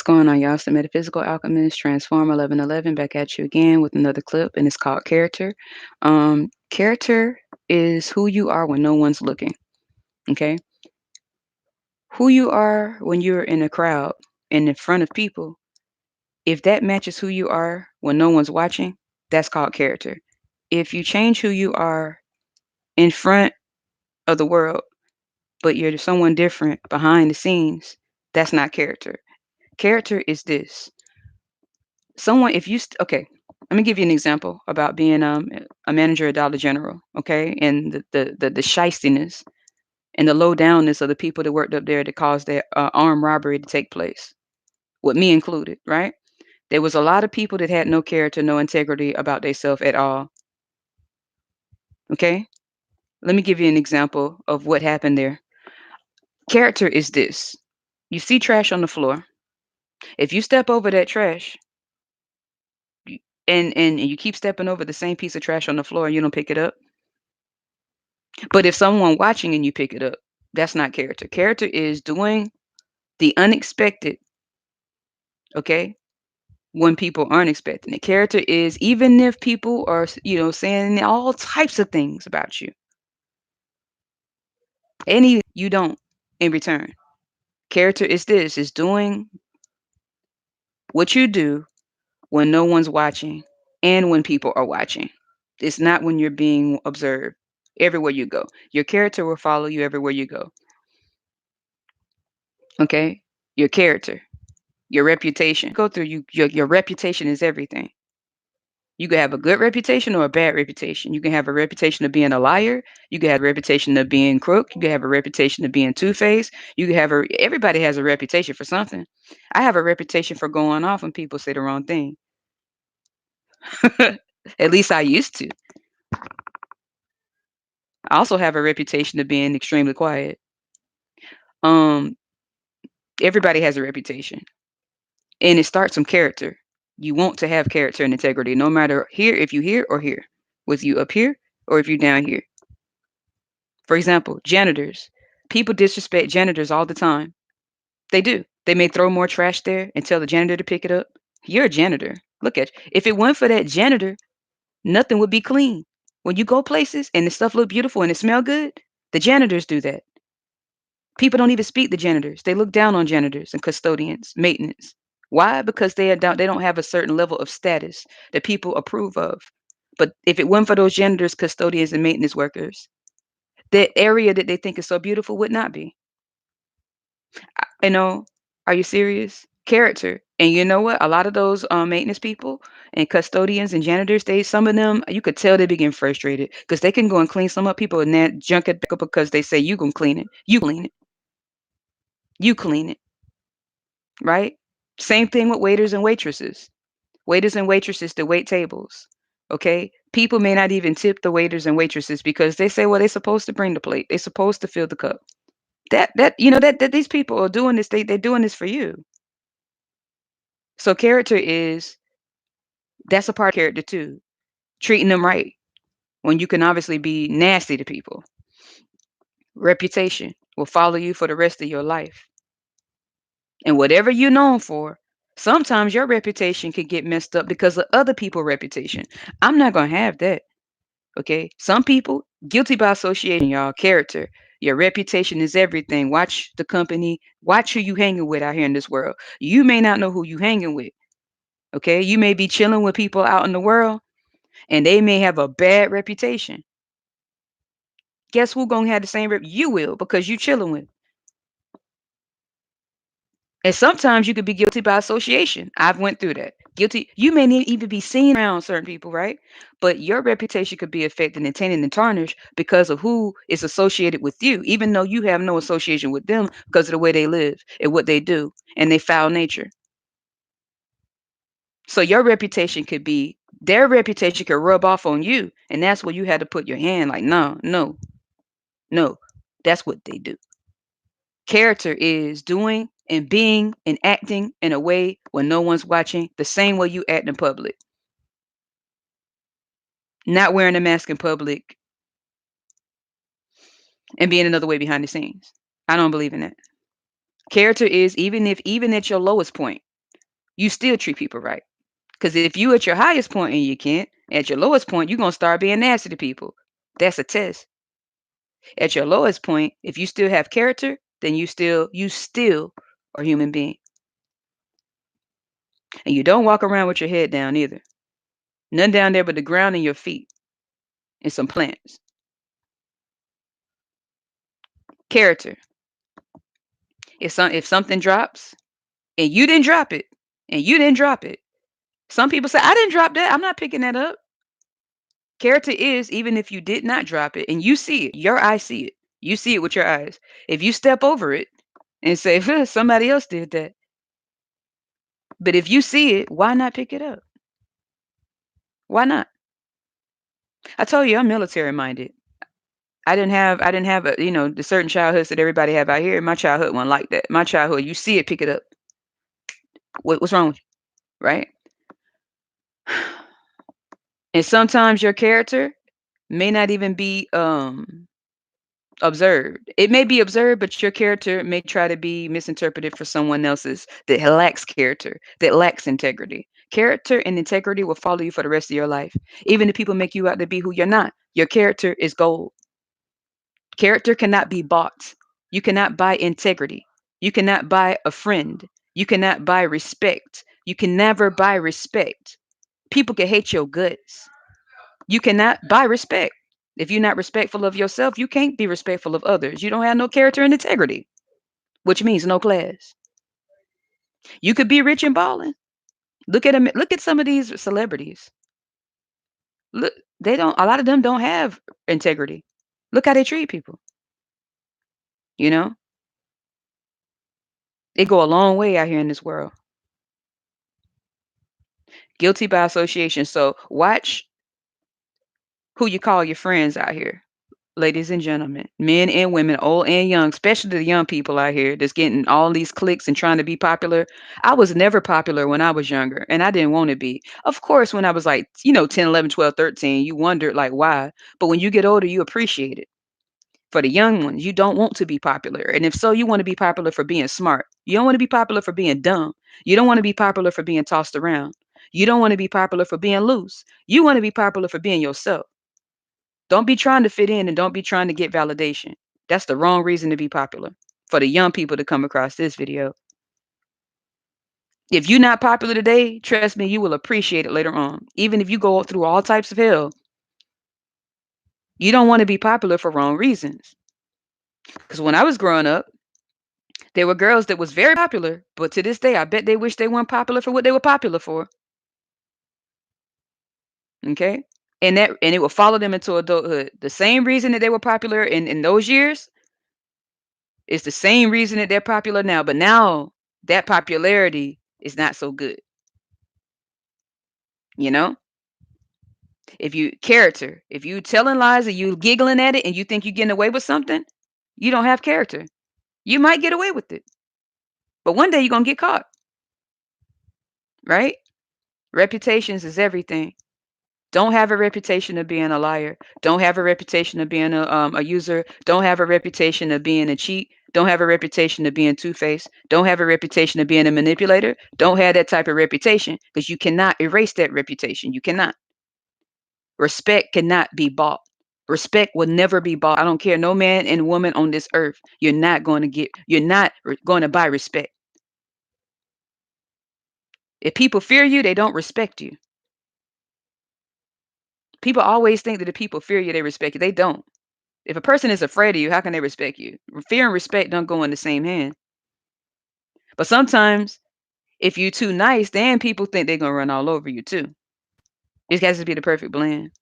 going on, y'all? It's the Metaphysical Alchemist, Transform 1111, back at you again with another clip, and it's called Character. Character is who you are when no one's looking, okay? Who you are when you're in a crowd and in front of people, if that matches who you are when no one's watching, that's called character. If you change who you are in front of the world, but you're someone different behind the scenes, that's not character. Character is this. Someone if you st Okay, let me give you an example about being, a manager at Dollar General, okay, and the shystiness and the low downness of the people that worked up there that caused that, armed robbery to take place, with me included, right? There was a lot of people that had no character, no integrity about theyself at all, okay? Let me give you an example of what happened there. Character is this: you see trash on the floor. If you step over that trash, y and you keep stepping over the same piece of trash on the floor and you don't pick it up. But if someone watching and you pick it up, that's not character. Character is doing the unexpected, okay, when people aren't expecting it. Character is even if people are, saying all types of things about you, any you don't in return. Character is this, is doing what you do when no one's watching and when people are watching. It's not when you're being observed everywhere you go. Your character will follow you everywhere you go. Okay? Your character. Your reputation. Go through your reputation is everything. You can have a good reputation or a bad reputation. You can have a reputation of being a liar. You can have a reputation of being crook. You can have a reputation of being two-faced. You can have everybody has a reputation for something. I have a reputation for going off when people say the wrong thing. At least I used to. I also have a reputation of being extremely quiet. Um, Everybody has a reputation. And it starts from character. You want to have character and integrity, no matter here, if you here or here, with you up here or if you down here. For example, janitors. People disrespect janitors all the time. They do. They may throw more trash there and tell the janitor to pick it up. You're a janitor. Look at you. If it weren't for that janitor, nothing would be clean. When you go places and the stuff look beautiful and it smell good, the janitors do that. People don't even speak to janitors. They look down on janitors and custodians, maintenance. Why? Because they don't have a certain level of status that people approve of. But if it weren't for those janitors, custodians, and maintenance workers, that area that they think is so beautiful would not be. You know, are you serious? Character. And you know what? A lot of those maintenance people and custodians and janitors, some of them, you could tell they begin frustrated because they can go and clean some up people and then junk it back up because they say you gonna clean it. You clean it. You clean it. Right? Same thing with waiters and waitresses. Waiters and waitresses that wait tables. Okay? People may not even tip the waiters and waitresses because they say, well, they're supposed to bring the plate. They're supposed to fill the cup. That these people are doing this, they're doing this for you. So character is that's a part of character too. Treating them right when you can obviously be nasty to people. Reputation will follow you for the rest of your life. And whatever you're known for, sometimes your reputation can get messed up because of other people's reputation. I'm not gonna have that. Okay. Some people guilty by association, y'all. Character. Your reputation is everything. Watch the company. Watch who you hanging with out here in this world. You may not know who you hanging with. Okay. You may be chilling with people out in the world and they may have a bad reputation. Guess who gonna have the same rep? You will because you chilling with. And sometimes you could be guilty by association. I've went through that. Guilty. You may not even be seen around certain people, right? But your reputation could be affected and tainted and tarnished because of who is associated with you, even though you have no association with them because of the way they live and what they do and their foul nature. So your reputation could be their reputation could rub off on you, and that's where you had to put your hand like, no, no, no. That's what they do. Character is doing and being and acting in a way when no one's watching, the same way you act in public. Not wearing a mask in public and being another way behind the scenes. I don't believe in that. Character is even at your lowest point. You still treat people right. Because if you at your highest point and you can't, at your lowest point, you're gonna start being nasty to people. That's a test. At your lowest point, if you still have character, then you still are a human being. And you don't walk around with your head down either. None down there but the ground and your feet and some plants. Character. If something drops and you didn't drop it, and you didn't drop it. Some people say, I didn't drop that. I'm not picking that up. Character is even if you did not drop it and you see it, your eyes see it. You see it with your eyes. If you step over it and say, "Huh, somebody else did that." But if you see it, why not pick it up? Why not? I told you I'm military minded. I didn't have the certain childhoods that everybody have out here. My childhood wasn't like that. My childhood, you see it, pick it up. What's wrong with you? Right? And sometimes your character may not even be observed. It may be observed, but your character may try to be misinterpreted for someone else's that lacks character, that lacks integrity. Character and integrity will follow you for the rest of your life. Even if people make you out to be who you're not, your character is gold. Character cannot be bought. You cannot buy integrity. You cannot buy a friend. You cannot buy respect. You can never buy respect. People can hate your guts. You cannot buy respect. If you're not respectful of yourself, you can't be respectful of others. You don't have no character and integrity, which means no class. You could be rich and balling. Look at them. Look at some of these celebrities. Look, they don't. A lot of them don't have integrity. Look how they treat people. You know, they go a long way out here in this world. Guilty by association. So watch who you call your friends out here. Ladies and gentlemen, men and women, old and young, especially the young people out here that's getting all these clicks and trying to be popular. I was never popular when I was younger and I didn't want to be. Of course, when I was like, 10, 11, 12, 13, you wondered like why. But when you get older, you appreciate it. For the young ones, you don't want to be popular. And if so, you want to be popular for being smart. You don't want to be popular for being dumb. You don't want to be popular for being tossed around. You don't want to be popular for being loose. You want to be popular for being yourself. Don't be trying to fit in and don't be trying to get validation. That's the wrong reason to be popular. For the young people to come across this video. If you're not popular today, trust me, you will appreciate it later on. Even if you go through all types of hell, you don't want to be popular for wrong reasons. Because when I was growing up, there were girls that was very popular, but to this day, I bet they wish they weren't popular for what they were popular for. Okay? And it will follow them into adulthood. The same reason that they were popular in those years is the same reason that they're popular now, but now that popularity is not so good. You know, if you telling lies and you giggling at it and you think you're getting away with something, you don't have character. You might get away with it, but one day you're gonna get caught, right? Reputations is everything. Don't have a reputation of being a liar. Don't have a reputation of being a user. Don't have a reputation of being a cheat. Don't have a reputation of being two-faced. Don't have a reputation of being a manipulator. Don't have that type of reputation because you cannot erase that reputation. You cannot. Respect cannot be bought. Respect will never be bought. I don't care no man and woman on this earth. You're not going to buy respect. If people fear you, they don't respect you. People always think that if people fear you, they respect you. They don't. If a person is afraid of you, how can they respect you? Fear and respect don't go in the same hand. But sometimes if you're too nice, then people think they're gonna run all over you too. It has to be the perfect blend.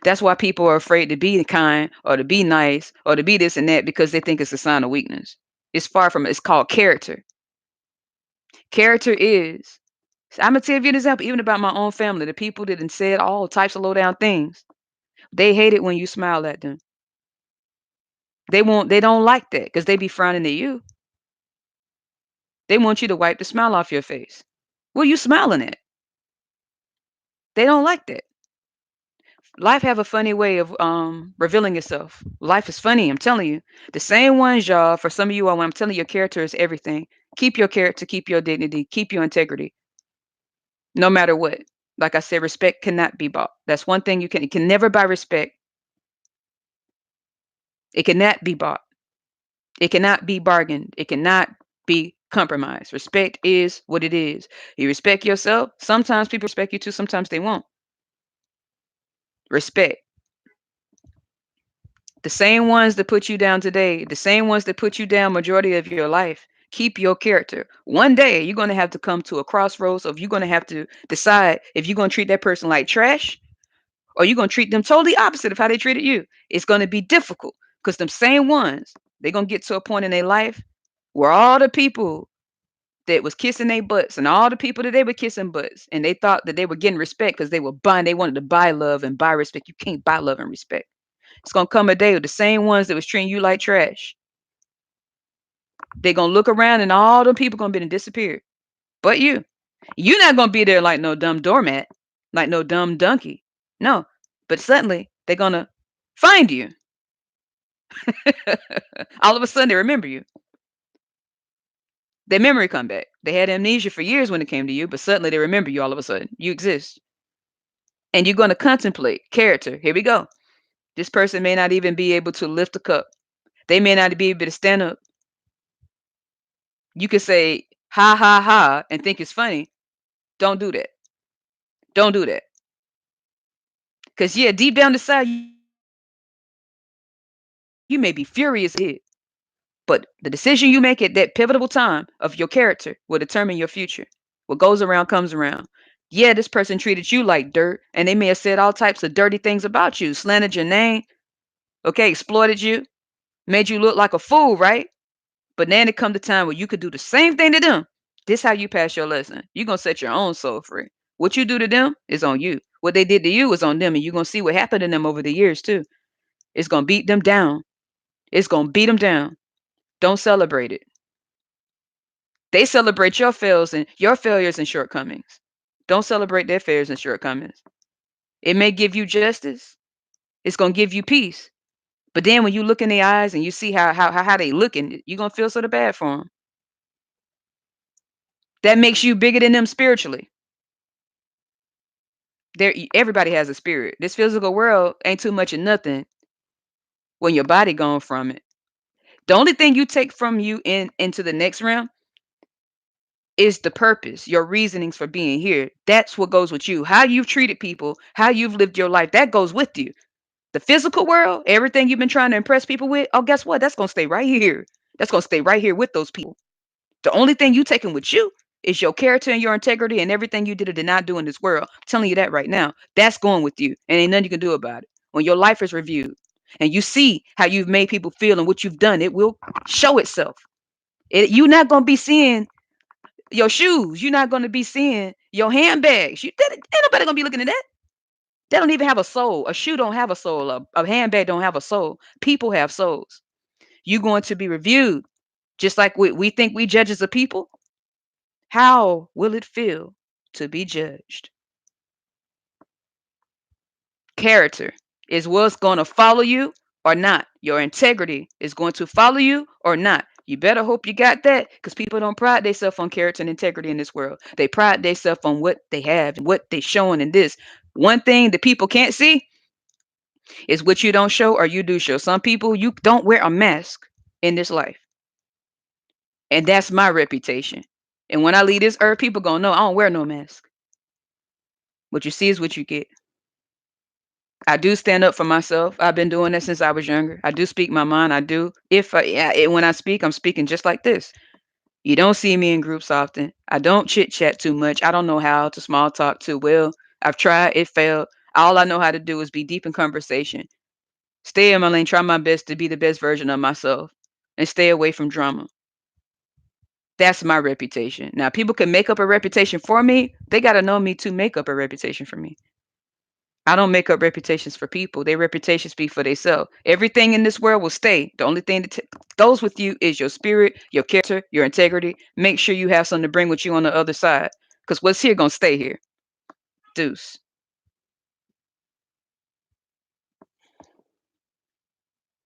That's why people are afraid to be kind or to be nice or to be this and that because they think it's a sign of weakness. It's far from it. It's called character. Character is. I'm gonna tell you an example, even about my own family. The people that done said all types of low down things. They hate it when you smile at them. They don't like that because they be frowning at you. They want you to wipe the smile off your face. What are you smiling at? They don't like that. Life have a funny way of revealing itself. Life is funny, I'm telling you. The same ones, y'all, for some of you all, when I'm telling you, your character is everything. Keep your character, keep your dignity, keep your integrity, no matter what. Like I said, respect cannot be bought. That's one thing you can never buy respect. It cannot be bought. It cannot be bargained. It cannot be compromised. Respect is what it is. You respect yourself. Sometimes people respect you too, sometimes they won't. Respect. The same ones that put you down today, the same ones that put you down majority of your life, keep your character. One day you're going to have to come to a crossroads of you're going to have to decide if you're going to treat that person like trash or you're going to treat them totally opposite of how they treated you. It's going to be difficult because them same ones, they're going to get to a point in their life where all the people that was kissing their butts and all the people that they were kissing butts and they thought that they were getting respect because they were buying, they wanted to buy love and buy respect. You can't buy love and respect. It's gonna come a day with the same ones that was treating you like trash. They're gonna look around and all them people gonna be to disappear. But you're not gonna be there like no dumb doormat, like no dumb donkey. No. But suddenly they're gonna find you. All of a sudden they remember you. Their memory come back. They had amnesia for years when it came to you, but suddenly they remember you all of a sudden. You exist. And you're gonna contemplate character. Here we go. This person may not even be able to lift a cup. They may not be able to stand up. You could say ha ha ha and think it's funny. Don't do that. Don't do that. Because yeah, deep down inside, you may be furious at it, but the decision you make at that pivotal time of your character will determine your future. What goes around comes around. Yeah, this person treated you like dirt, and they may have said all types of dirty things about you, slandered your name, okay, exploited you, made you look like a fool, right? But then it come the time where you could do the same thing to them. This how you pass your lesson. You're gonna set your own soul free. What you do to them is on you. What they did to you is on them, and you're gonna see what happened to them over the years too. It's gonna beat them down. It's gonna beat them down. Don't celebrate it. They celebrate your failures and shortcomings. Don't celebrate their failures and shortcomings. It may give you justice. It's gonna give you peace. But then when you look in their eyes and you see how they looking, you're gonna feel sort of bad for them. That makes you bigger than them spiritually. There, everybody has a spirit. This physical world ain't too much of nothing when your body gone from it. The only thing you take from you into the next realm is the purpose, your reasonings for being here. That's what goes with you. How you've treated people, how you've lived your life, that goes with you. The physical world, everything you've been trying to impress people with, oh, guess what? That's gonna stay right here. That's gonna stay right here with those people. The only thing you taking with you is your character and your integrity and everything you did or did not do in this world. I'm telling you that right now. That's going with you, and ain't nothing you can do about it. When your life is reviewed and you see how you've made people feel and what you've done, it will show itself. You're not gonna be seeing your shoes. You're not gonna be seeing your handbags. Ain't nobody gonna be looking at that. They don't even have a soul. A shoe don't have a soul. A handbag don't have a soul. People have souls. You're going to be reviewed, just like we think we judges of people. How will it feel to be judged? Character is what's going to follow you or not. Your integrity is going to follow you or not. You better hope you got that because people don't pride themselves on character and integrity in this world. They pride themselves on what they have and what they showing in this. One thing that people can't see is what you don't show or you do show. Some people, you don't wear a mask in this life. And that's my reputation. And when I leave this earth, people gonna know I don't wear no mask. What you see is what you get. I do stand up for myself. I've been doing that since I was younger. I do speak my mind. I do. When I speak, I'm speaking just like this. You don't see me in groups often. I don't chit chat too much. I don't know how to small talk too well. I've tried. It failed. All I know how to do is be deep in conversation. Stay in my lane. Try my best to be the best version of myself, and stay away from drama. That's my reputation. Now, people can make up a reputation for me. They got to know me to make up a reputation for me. I don't make up reputations for people. Their reputations speak for themselves. Everything in this world will stay. The only thing that goes with you is your spirit, your character, your integrity. Make sure you have something to bring with you on the other side. Because what's here going to stay here. Deuce.